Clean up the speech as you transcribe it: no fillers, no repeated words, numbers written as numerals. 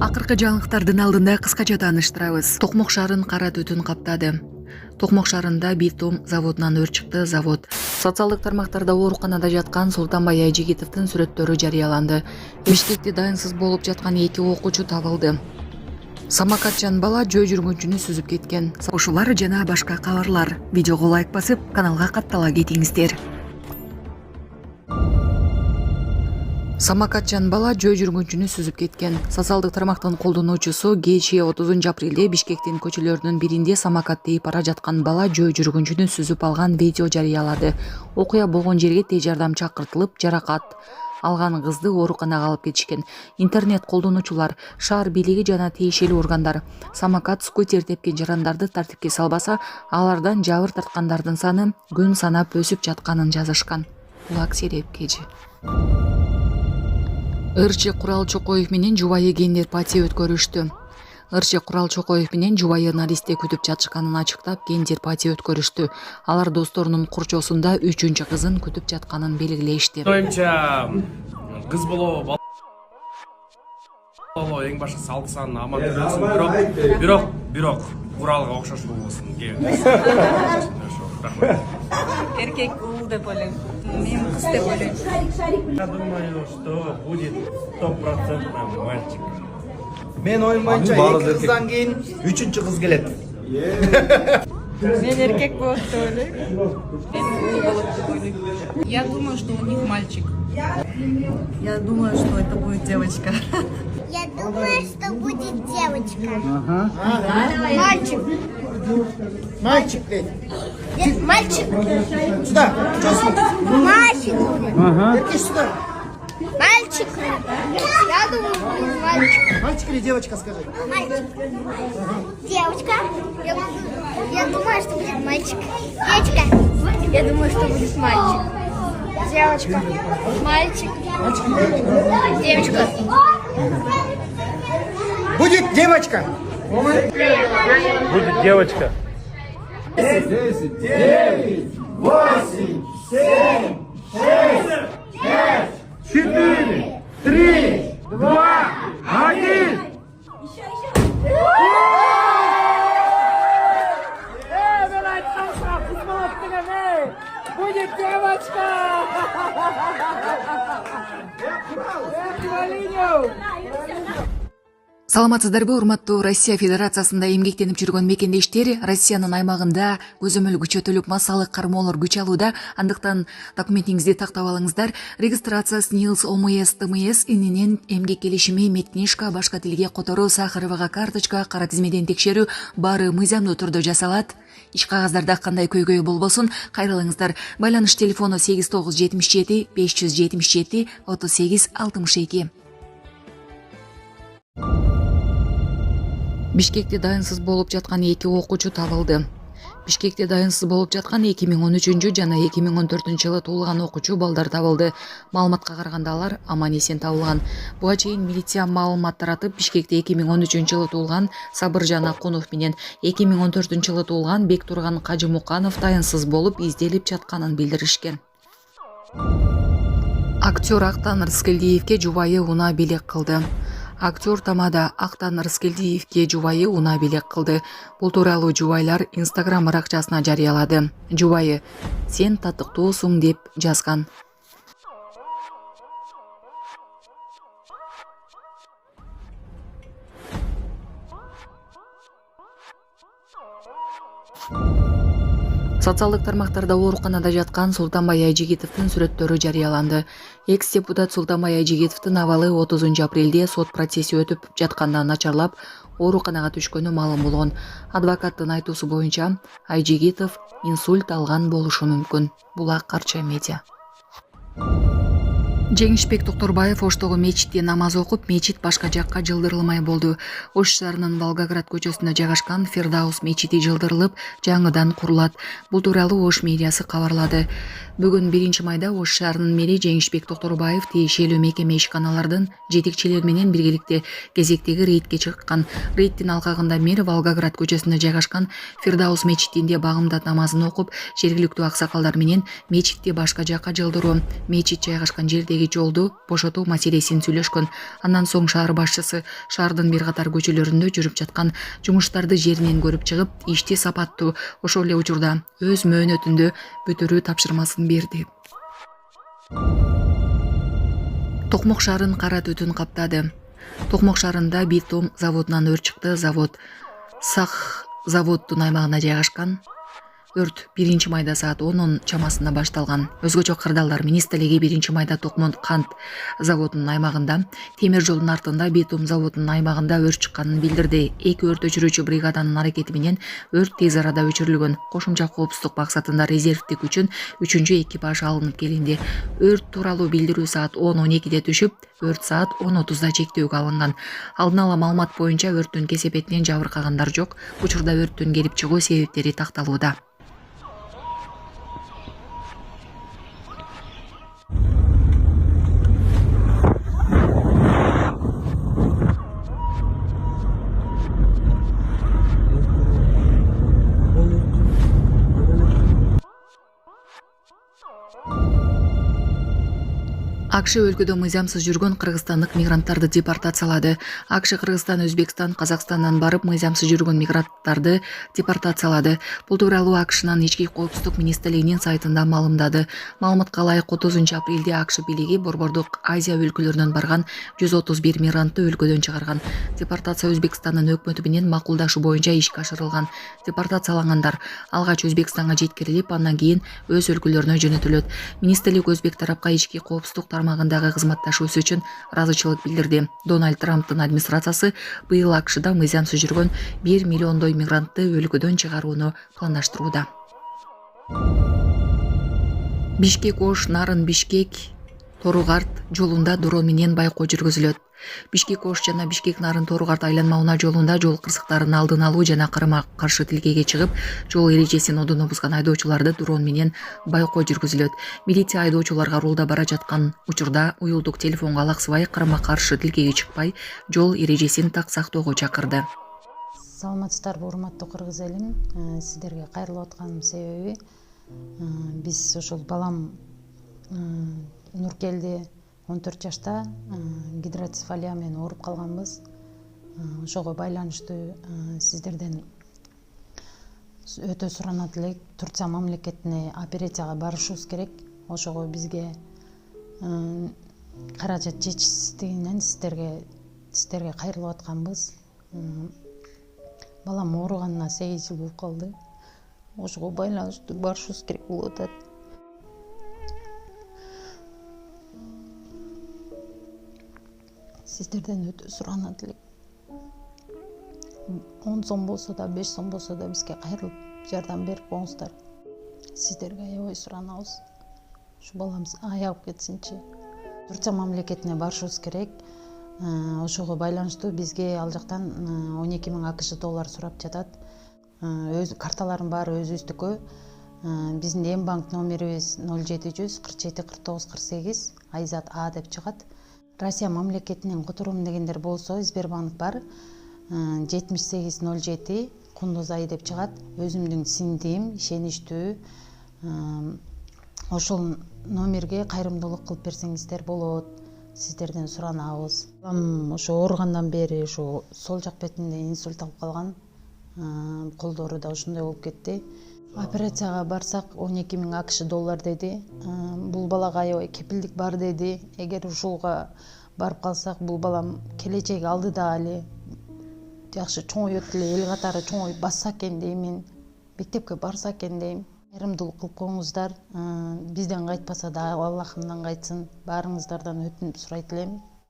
Акыркы жаңылыктардын алдында кыскача тааныштырабыз. Токмок шаарын кара түтүн каптады. Токмок шаарында битум заводунан өрт чыкты. Завод. Социалдык тармактарда ооруканада жаткан Султанбай Айжигитовдун сүрөттөрү жарыяланды. Бишкекте дайынсыз болуп жаткан 2 окуучу табылды. Самокатчан бала жөө жүргүнчүнү сүзүп кеткен. Ушулар жана башка кабарлар. Видеого лайк басып, каналга каттала кетиңиздер. Самокатчан бала жөө жүргүнчүнү сүзүп кеткен. Социалдык тармактын колдонуучусу кечээ 30 апрелде Бишкектин көчөлөрүнүн биринде самокат тейип бара жаткан бала жөө жүргүнчүнү сүзүп алган видео жарыялады. Окуя болгон жерге тез жардам чакыртылып, жаракат алган кызды ооруканага алып кетишкен. Интернет колдонуучулар, шаар бийлиги жана тиешелүү органдар самокат, скутер тепкен жарандарды тартипке салбаса, алардан жабыр тарткандардын саны күн санап өсүп жатканын жазышкан. Булак Сереп кежи. Ырчы Курал Чокоев менен жубайы гендер пати өткөрүштү. Ырчы Курал Чокоев менен жубайы наристе күтүп жатышканын ачыктап, гендер пати өткөрүштү. Алар досторунун курчоосунда 3-чү кызын күтүп жатканын белгилешти. Оюмча кыз боло эң башкы салтысан аман болсун, бирок Куралга окшош болбосун. Эркек ул деп ойлойм. Мен кыз деп ойлойм. Я думаю, что будет 100% мальчик. Мен оюм боюнча 2 кыздан кийин 3-чү кыз келет. Мен эркек болот деп ойлойм. Мен уул болот деп ойлойм. Я думаю, что у них мальчик. Я думаю, что это будет девочка. Я думаю, что будет девочка. Мальчик. Мальчик ведь. Мальчик. Сюда. Мальчик будет. Иди сюда. Мальчик. Я думаю, будет мальчик. Мальчик или девочка, скажи. Мальчик. Девочка. Я думаю, что будет мальчик. Девочка. Я думаю, что будет мальчик. Девочка. Мальчик. Девочка. Будет девочка. Будет девочка. 10, 9, 8, 7, 6, 5, 4, 3, 2, 1. Будет девочка! Саламатсыздарбы, урматтуу Россия Федерациясында эмгектенип жүргөн мекендештер? Россиянын аймагында көзөмөл күчөтүлүп, массалык кармоолор күч алууда. Андыктан документиңизди тактап алыңыздар. Регистрация СНИЛС, ОМС, ТМС ининен эмгек келишими, медкнижка, башка тилге которуу, сахаровага карточка, кара тизмеден текшерүү баары мыйзамдуу түрдө жасалат. Иш кагаздарда кандай көйгөй болбосун, кайрылыңыздар. Байланыш телефону 8977 577 38 62. Бишкекте дайынсыз болуп жаткан 2 окуучу табылды. Бишкекте дайынсыз болуп жаткан 2013 жана 2014-жылы туулган окуучу балдар табылды. Маалыматка караганда алар аман эсен табылган. Буга чейин милиция маалымат таратып, Бишкекте 2013-жылы туулган Сабыржан Акунов менен 2014-жылы туулган Бектурган Кажымуканов дайынсыз болуп изделип жатканын билдиришкен. Актер Актан Рыскелдиевке жубайы унаа белек кылды. Актер Тамада Актан Рыскелдиевке жубайы унаа белек кылды. Бул тууралуу жубайлар Instagram баракчасына жарыялады. Жубайы "Сен татыктуусуң" деп жазган. Социалдык тармактарда ооруканада жаткан Султанбай Айжигитовдун сүрөттөрү жарыяланды. Экс-депутат Султанбай Айжигитовдун абалы 30 апрелде сот процесси өтүп жатканда начарлап, ооруканага түшкөнү маалым болгон. Адвокаттын айтуусу боюнча, Айжигитов инсульт алган болушу мүмкүн. Булак Арча медиа. Жеңишбек Токторбаев Оштогу мечитте намаз окуп, мечит башка жакка жылдырылмай болду. Ош шаарынын Волгоград көчөсүндө жайгашкан Фирдаус мечити жылдырылып, жаңыдан курулат. Бул тууралуу Ош медиасы кабарлады. Бүгүн 1-майда Ош шаарынын мэри Жеңишбек Токторбаев тиешелүү мекеме ишканалардын жетекчилери менен биргеликте кезектеги рейдке чыккан. Рейдтин алкагында мэр Волгоград көчөсүндө жайгашкан Фирдаус мечитинде багымдат намазын окуп, жергиликтүү аксакалдар менен мечитти башка жакка жылдыруу, мечит жайгашкан жерде элдиктеги жолду бошотуу маселесин сүйлөшкөн. Андан соң шаар башчысы шаардын бир катар көчөлөрүндө жүрүп жаткан жумуштарды жеринен көрүп чыгып, ишти сапаттуу, ошол эле учурда өз мөөнөтүндө бүтүрүү тапшырмасын берди. Токмок шаарын кара түтүн каптады. Токмок шаарында битум заводунан өрт чыкты. Завод Сах заводдун аймагында жайгашкан. Өрт 1 майда саат 10 чамасында башталган. Өзгөчө кырдаалдар министрлиги 1 майда Токмок кант заводунун аймагында, темир жолдун артында битум заводунун аймагында өрт чыкканын билдирди. 2 өрт өчүрүүчү бригаданын аракети менен өрт тез арада өчүрүлгөн. Кошумча коопсуздук максатында резервдик үчүн 3-чү экипаж алынып келинди. Өрт тууралуу билдирүү саат 10:12 түшүп, өрт саат 10:30 чектөөгө алынган. Алдын ала маалымат боюнча өрттүн кесепетинен жабыркагандар жок. Учурда өрттүн келип чыгуу себептери такталууда. АКШ өлкөдө мыйзамсыз жүргөн кыргызстандык мигранттарды депортациялады. АКШ Кыргызстан, Өзбекстан, Казакстандан барып мыйзамсыз жүргөн мигранттарды депортациялады. Бул тууралуу АКШнын ички коопсуздук министрлигинин сайтында маалымдады. Маалыматка ылайык 30 апрелде АКШ бийлиги Борбордук Азия өлкөлөрүнөн барган 131 мигрантты өлкөдөн чыгарган. Депортация Өзбекстандын өкмөтү менен макулдашуу боюнча ишке ашырылган. Депортациялангандар алгач Өзбекстанга жеткирилип, андан кийин өз өлкөлөрүнө жөнөтүлөт. Министрлик өзбек тарапка ички коопсуздук тармагындагы кызматташуусу үчүн ыраазычылык билдирди. Дональд Трамптын администрациясы быйыл АКШда мыйзамсыз жүргөн 1 миллиондой мигрантты өлкөдөн чыгарууну пландаштырууда. Бишкек-Ош, Нарын-Бишкек, Торугарт жолунда дрон менен байкоо жүргүзүлөт. Бишкек-Ош жана Бишкек-Нарын-Торугарт айланма унаа жолунда жол кырсыктарын алдын алуу жана карама каршы тилкеге чыгып, жол эрежесин одоно бузган айдоочуларды дрон менен байкоо жүргүзүлөт. Милиция айдоочуларга рулда бара жаткан учурда уюлдук телефонго алаксыбай, карама каршы тилкеге чыкпай, жол эрежесин так сактоого чакырды. Саламатсыздарбы, урматтуу кыргыз элим. Сиздерге кайрылып атканымдын себеби биз ошол балам Нуркелди 14 жашта гидроцефалия менен ооруп калганбыз. Ошого байланыштуу сиздерден өтө суранат элек. Турция мамлекетине операцияга барышыбыз керек. Ошого бизге каражат жетишсиздигинен сиздерге кайрылып атканбыз. Балам ооруганына 8 жыл болуп калды. Ошого байланыштуу барышыбыз керек болуп атат. Сиздерден өтө суранат элек. 10 сом болсо да, 5 сом болсо да бизге кайрылып жардам берип коңуздар. Сиздерге аябай суранабыз. Ушу баламыз аягып кетсинчи. Турция мамлекетине барышыбыз керек. Ошого байланыштуу бизге ал жактан 12 000 АКШ доллар сурап жатат. Өз карталарым баары өзүбүздүкү. Биздин эм банк номерибиз 0700 47 49 48 Айзат А деп чыгат. Россия мамлекетинен которуум дегендер болсо Сбербанк бар. 7807 Кундуз Ай деп чыгат. Өзүмдүн сиңдим, ишеничтүү. Ошол номерге кайрымдуулук кылып берсеңиздер болот. Сиздерден суранабыз. Ошо ооругандан бери ошо сол жак бетинде инсульт алып калган. Колдору да ушундай болуп кетти. Операцияга барсак 12 000 АКШ доллар деди. Бул балага аябай кепилдик бар деди. Эгер ушуга барып калсак, бул балам келечеги алдыда али жакшы чоңойот эле, эл катары чоңоюп басса экен деймин. Мектепке барса экен дейм. Кайрымдуулук кылып коңуздар. Бизден кайтпаса да Аллахымдан кайтсын. Баарыңыздардан өтүнүп сурайт элем.